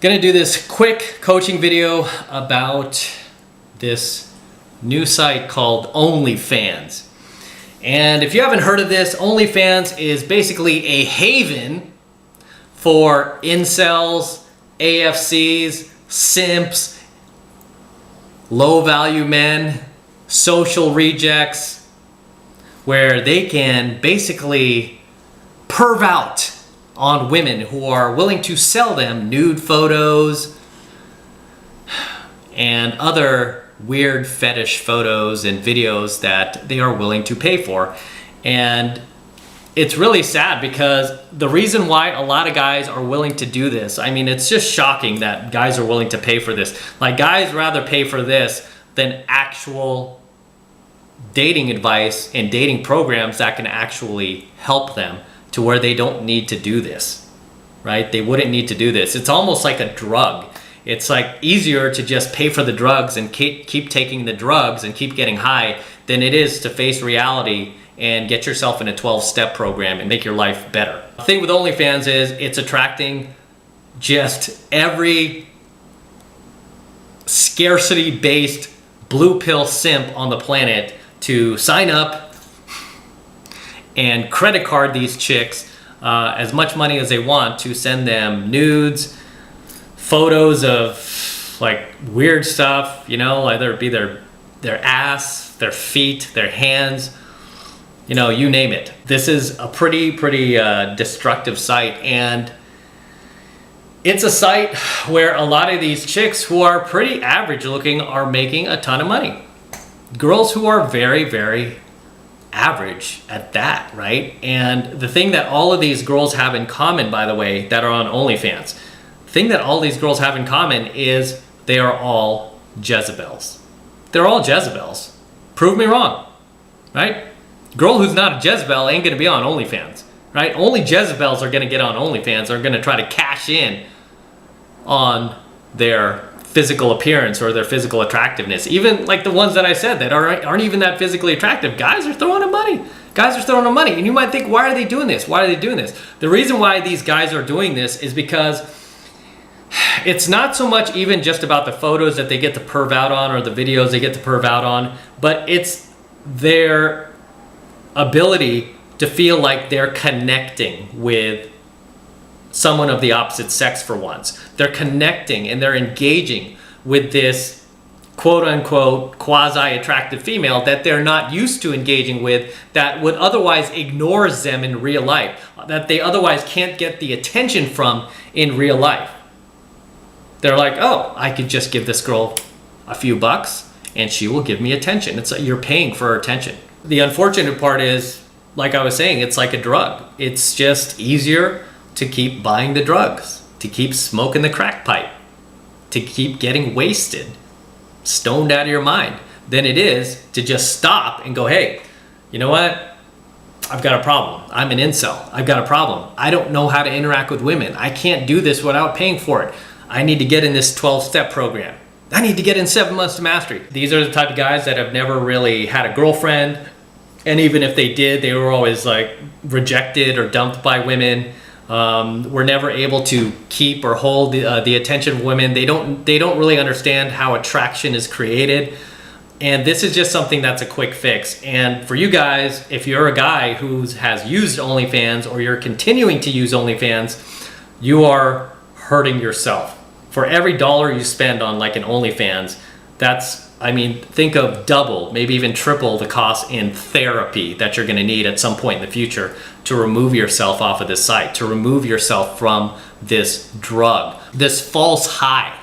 Gonna do this quick coaching video about this new site called OnlyFans. And if you haven't heard of this, OnlyFans is basically a haven for incels, AFCs, simps, low value men, social rejects, where they can basically perv out on women who are willing to sell them nude photos and other weird fetish photos and videos that they are willing to pay for. And it's really sad because the reason why a lot of guys are willing to do this, I mean, it's just shocking that guys are willing to pay for this. Like, guys rather pay for this than actual dating advice and dating programs that can actually help them to where they don't need to do this, right? They wouldn't need to do this. It's almost like a drug. It's like easier to just pay for the drugs and keep taking the drugs and keep getting high than it is to face reality and get yourself in a 12-step program and make your life better. The thing with OnlyFans is it's attracting just every scarcity-based blue pill simp on the planet to sign up and credit card these chicks as much money as they want to send them nudes, photos of like weird stuff, you know, either it be their ass, their feet, their hands, you know, you name it. This is a pretty destructive site, and it's a site where a lot of these chicks who are pretty average looking are making a ton of money. Girls who are very average at that, right? And the thing that all of these girls have in common, by the way, that are on OnlyFans, the thing that all these girls have in common is they are all Jezebels. They're all Jezebels. Prove me wrong, right? Girl who's not a Jezebel ain't gonna be on OnlyFans, right? Only Jezebels are gonna get on OnlyFans, are gonna try to cash in on their physical appearance or their physical attractiveness. Even like the ones that I said that aren't even that physically attractive. Guys are throwing them money. Guys are throwing them money. And you might think, why are they doing this? Why are they doing this? The reason why these guys are doing this is because it's not so much even just about the photos that they get to perv out on or the videos they get to perv out on, but it's their ability to feel like they're connecting with someone of the opposite sex for once. They're connecting and they're engaging with this quote unquote quasi-attractive female that they're not used to engaging with, that would otherwise ignores them in real life, that they otherwise can't get the attention from in real life. They're like, oh, I could just give this girl a few bucks and she will give me attention. It's like you're paying for her attention. The unfortunate part is, like I was saying, it's like a drug. It's just easier to keep buying the drugs, to keep smoking the crack pipe, to keep getting wasted, stoned out of your mind, than it is to just stop and go, hey, you know what? I've got a problem. I'm an incel. I've got a problem. I don't know how to interact with women. I can't do this without paying for it. I need to get in this 12-step program. I need to get in 7 months to mastery. These are the type of guys that have never really had a girlfriend. And even if they did, they were always like rejected or dumped by women. Were never able to keep or hold the attention of women. They don't really understand how attraction is created. And this is just something that's a quick fix. And for you guys, if you're a guy who has used OnlyFans or you're continuing to use OnlyFans, you are hurting yourself. For every dollar you spend on like an OnlyFans, that's, I mean, think of double, maybe even triple the cost in therapy that you're gonna need at some point in the future to remove yourself off of this site, to remove yourself from this drug, this false high.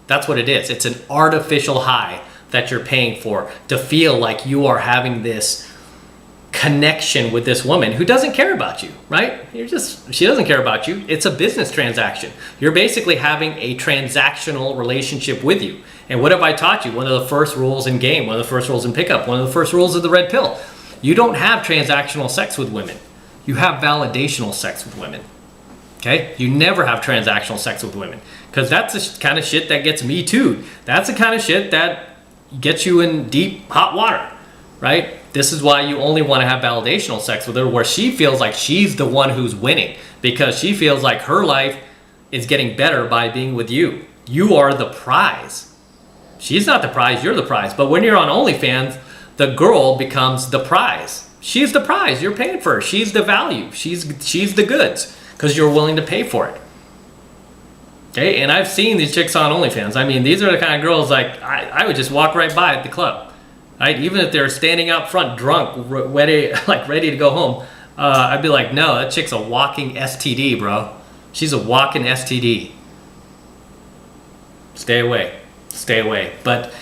That's what it is. It's an artificial high that you're paying for to feel like you are having this connection with this woman who doesn't care about you, right? She doesn't care about you. It's a business transaction. You're basically having a transactional relationship with you. And what have I taught you? One of the first rules in game, one of the first rules in pickup, one of the first rules of the red pill. You don't have transactional sex with women. You have validational sex with women. Okay? You never have transactional sex with women, because that's the kind of shit that gets me too. That's the kind of shit that gets you in deep hot water, right? This is why you only want to have validational sex with her, where she feels like she's the one who's winning, because she feels like her life is getting better by being with you. You are the prize. She's not the prize, you're the prize. But when you're on OnlyFans, the girl becomes the prize. She's the prize, you're paying for her. She's the value, she's the goods, because you're willing to pay for it. Okay, and I've seen these chicks on OnlyFans. I mean, these are the kind of girls like I would just walk right by at the club. Right? Even if they're standing out front drunk, ready to go home, I'd be like, no, that chick's a walking STD, bro. She's a walking STD. Stay away. Stay away. But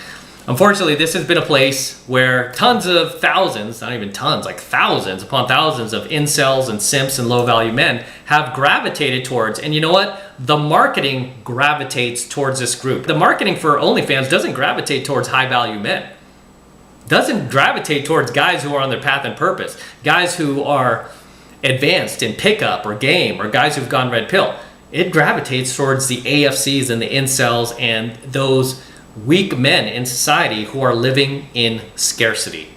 unfortunately, this has been a place where tons of thousands, not even tons, like thousands upon thousands of incels and simps and low-value men have gravitated towards. And you know what? The marketing gravitates towards this group. The marketing for OnlyFans doesn't gravitate towards high-value men. Doesn't gravitate towards guys who are on their path and purpose. Guys who are advanced in pickup or game, or guys who've gone red pill. It gravitates towards the AFCs and the incels and those weak men in society who are living in scarcity.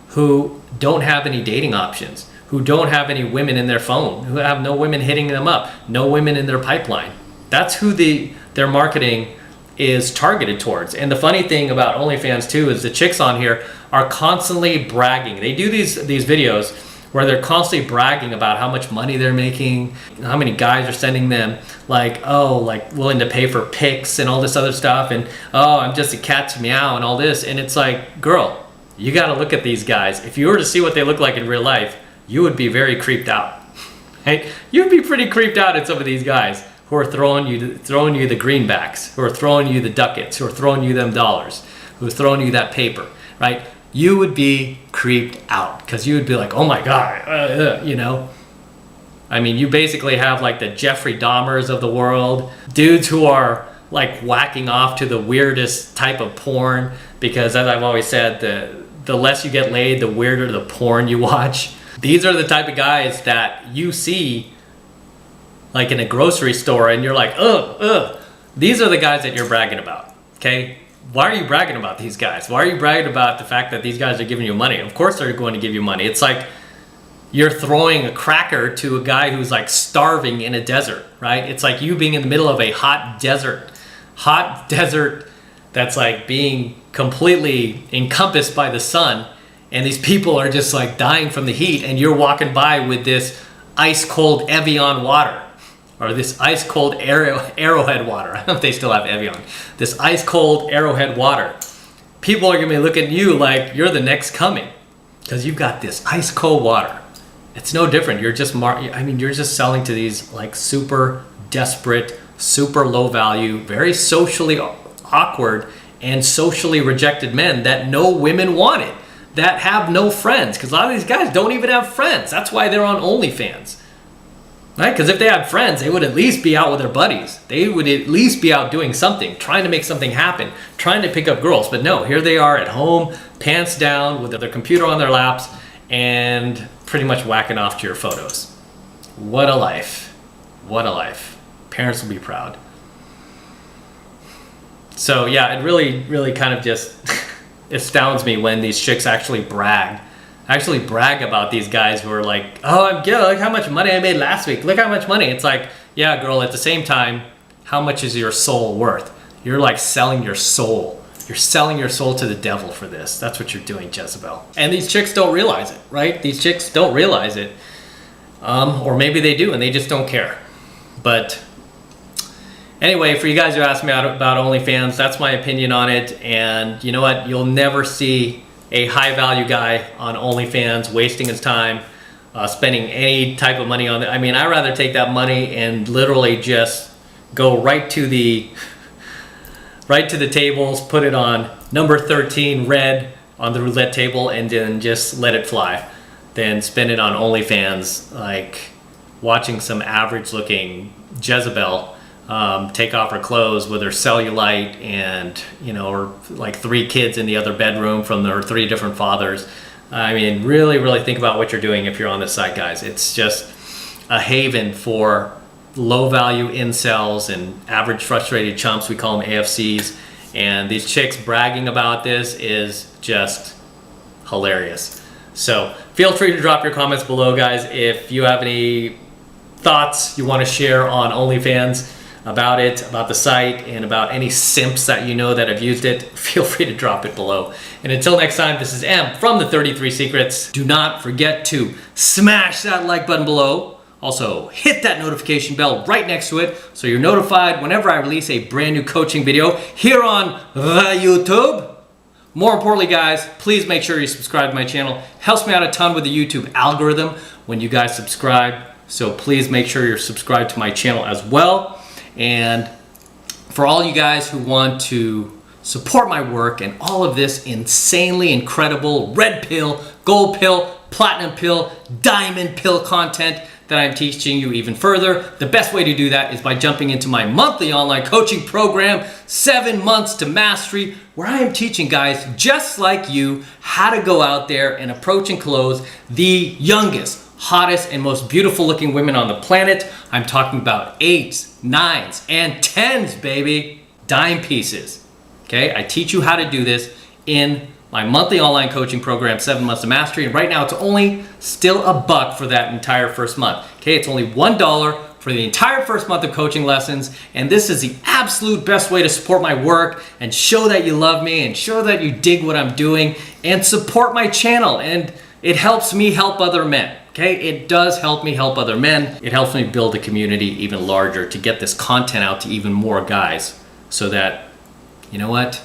Who don't have any dating options, who don't have any women in their phone, who have no women hitting them up, no women in their pipeline. That's who their marketing is targeted towards. And the funny thing about OnlyFans too is the chicks on here are constantly bragging. They do these videos where they're constantly bragging about how much money they're making, how many guys are sending them like willing to pay for pics and all this other stuff, and oh, I'm just a cat's meow and all this. And it's like, girl, you got to look at these guys. If you were to see what they look like in real life, you would be very creeped out. Right? You'd be pretty creeped out at some of these guys who are throwing you the greenbacks, who are throwing you the ducats, who are throwing you them dollars, who are throwing you that paper, right? You would be creeped out because you would be like, oh my God, you know? I mean, you basically have like the Jeffrey Dahmers of the world, dudes who are like whacking off to the weirdest type of porn, because as I've always said, the less you get laid, the weirder the porn you watch. These are the type of guys that you see like in a grocery store and you're like, ugh. These are the guys that you're bragging about, okay? Why are you bragging about these guys? Why are you bragging about the fact that these guys are giving you money? Of course they're going to give you money. It's like you're throwing a cracker to a guy who's like starving in a desert, right? It's like you being in the middle of a hot desert that's like being completely encompassed by the sun, and these people are just like dying from the heat, and you're walking by with this ice cold Evian water, or this ice cold Arrowhead water. I don't know if they still have Evian. This ice cold Arrowhead water. People are gonna be looking at you like you're the next coming because you've got this ice cold water. It's no different. You're just you're just selling to these like super desperate, super low value, very socially awkward and socially rejected men that no women wanted, that have no friends, because a lot of these guys don't even have friends. That's why they're on OnlyFans. Right? Because if they had friends, they would at least be out with their buddies. They would at least be out doing something, trying to make something happen, trying to pick up girls. But no, here they are at home, pants down, with their computer on their laps, and pretty much whacking off to your photos. What a life. What a life. Parents will be proud. So yeah, it really kind of just astounds me when these chicks actually brag about these guys who are like, oh, look how much money I made last week. Look how much money. It's like, yeah, girl, at the same time, how much is your soul worth? You're like selling your soul. You're selling your soul to the devil for this. That's what you're doing, Jezebel. And these chicks don't realize it, right? These chicks don't realize it. Or maybe they do and they just don't care. But anyway, for you guys who asked me about OnlyFans, that's my opinion on it. And you know what? You'll never see a high value guy on OnlyFans wasting his time spending any type of money on it. I mean, I'd rather take that money and literally just go right to the tables, put it on number 13 red on the roulette table, and then just let it fly, than spend it on OnlyFans, like watching some average looking Jezebel take off her clothes with her cellulite and, you know, or like 3 kids in the other bedroom from their 3 different fathers. I mean, really think about what you're doing if you're on this site, guys. It's just a haven for low value incels and average frustrated chumps. We call them AFCs. And these chicks bragging about this is just hilarious. So feel free to drop your comments below, guys, if you have any thoughts you want to share on OnlyFans, about it, about the site, and about any simps that you know that have used it, feel free to drop it below. And until next time, this is M from the 33 Secrets. Do not forget to smash that like button below. Also, hit that notification bell right next to it so you're notified whenever I release a brand new coaching video here on the YouTube. More importantly, guys, please make sure you subscribe to my channel. Helps me out a ton with the YouTube algorithm when you guys subscribe. So please make sure you're subscribed to my channel as well. And for all you guys who want to support my work and all of this insanely incredible red pill, gold pill, platinum pill, diamond pill content that I'm teaching you even further, the best way to do that is by jumping into my monthly online coaching program, 7 months to mastery, where I am teaching guys just like you how to go out there and approach and close the youngest, hottest, and most beautiful looking women on the planet. I'm talking about 8s, 9s, and 10s, baby. Dime pieces. Okay, I teach you how to do this in my monthly online coaching program, 7 months to mastery. And right now it's only still $1 for that entire first month. Okay, it's only $1 for the entire first month of coaching lessons. And this is the absolute best way to support my work and show that you love me and show that you dig what I'm doing and support my channel. And it helps me help other men. Okay, it does help me help other men. It helps me build a community even larger to get this content out to even more guys so that, you know what?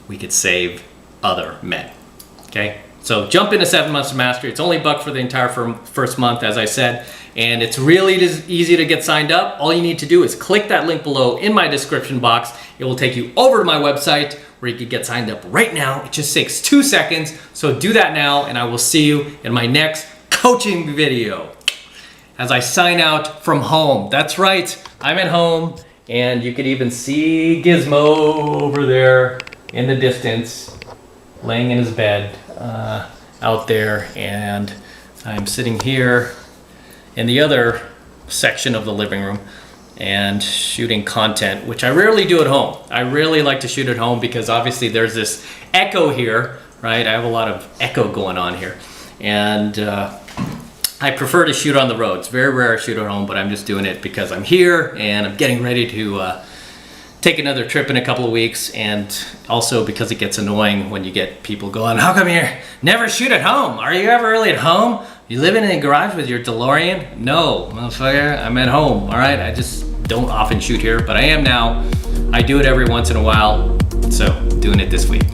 We could save other men. Okay, so jump into 7 months to mastery. It's only $1 for the entire first month, as I said, and it's really easy to get signed up. All you need to do is click that link below in my description box. It will take you over to my website where you can get signed up right now. It just takes 2 seconds. So do that now, and I will see you in my next coaching video as I sign out from home. That's right, I'm at home, and you could even see Gizmo over there in the distance, laying in his bed out there, and I'm sitting here in the other section of the living room and shooting content, which I rarely do at home. I really like to shoot at home because obviously there's this echo here, right? I have a lot of echo going on here, and I prefer to shoot on the road. It's very rare I shoot at home, but I'm just doing it because I'm here and I'm getting ready to take another trip in a couple of weeks, and also because it gets annoying when you get people going, how come you never shoot at home? Are you ever really at home? You living in a garage with your DeLorean? No, motherfucker, I'm at home, all right? I just don't often shoot here, but I am now. I do it every once in a while, so doing it this week.